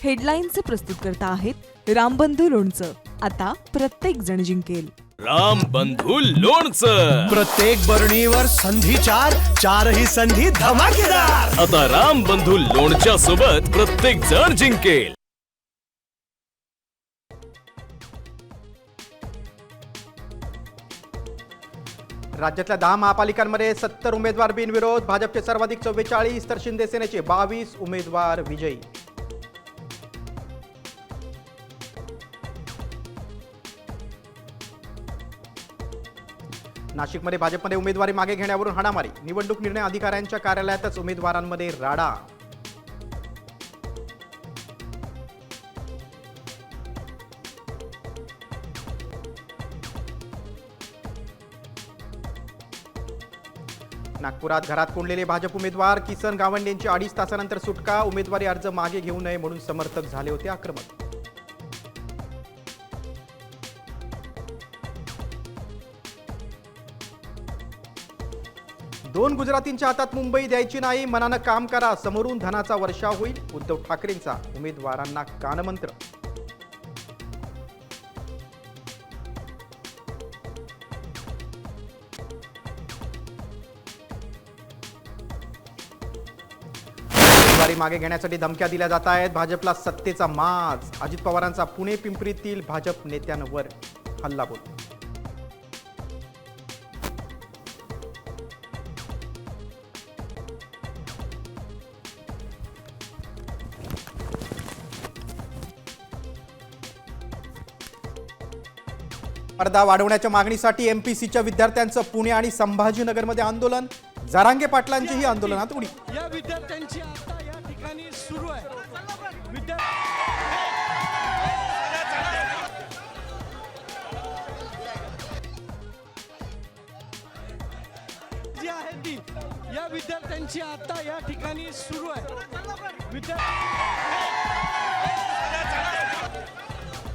हेडलाईनचे प्रस्तुतकर्ता आहेत रामबंधू लोणचं. आता प्रत्येक जण जिंकेल. रामबंधू लोणचं. प्रत्येक बरणीवर संधी चार, चारही संधी धमाकेदार. आता रामबंधू लोणच्या सोबत प्रत्येक जण जिंकेल. राज्यातल्या 10 महापालिकांमध्ये 70 उमेदवार बिनविरोध. भाजपचे सर्वाधिक 44 तर शिंदे सेनेचे 22 उमेदवार विजयी. नाशिकमध्ये भाजपमध्ये उमेदवारी मागे घेण्यावरून हाणामारी. निवडणूक निर्णय अधिकाऱ्यांच्या कार्यालयातच उमेदवारांमध्ये राडा. नागपुरात घरात कोंडलेले भाजप उमेदवार किसन गावंडेंची 2.5 तासानंतर सुटका. उमेदवारी अर्ज मागे घेऊ नये म्हणून समर्थक झाले होते आक्रमक. दोन गुजरातींच्या हातात मुंबई द्यायची नाही. मनानं काम करा, समोरून धनाचा वर्षाव होईल. उद्धव ठाकरेंचा उमेदवारांना कानमंत्र. उमेदवारी मागे घेण्यासाठी धमक्या दिल्या जात आहेत. भाजपला सत्तेचा माज. अजित पवारांचा पुणे पिंपरीतील भाजप नेत्यांवर हल्लाबोल. स्पर्धा वाढवण्याच्या मागणीसाठी एमपीसीच्या विद्यार्थ्यांचं पुणे आणि संभाजीनगरमध्ये आंदोलन. जरांगे पाटलांचीही आंदोलनात उडी. या विद्यार्थ्यांची आता या ठिकाणी सुरू आहे. जी आहे ती या विद्यार्थ्यांची आता या ठिकाणी सुरू आहे.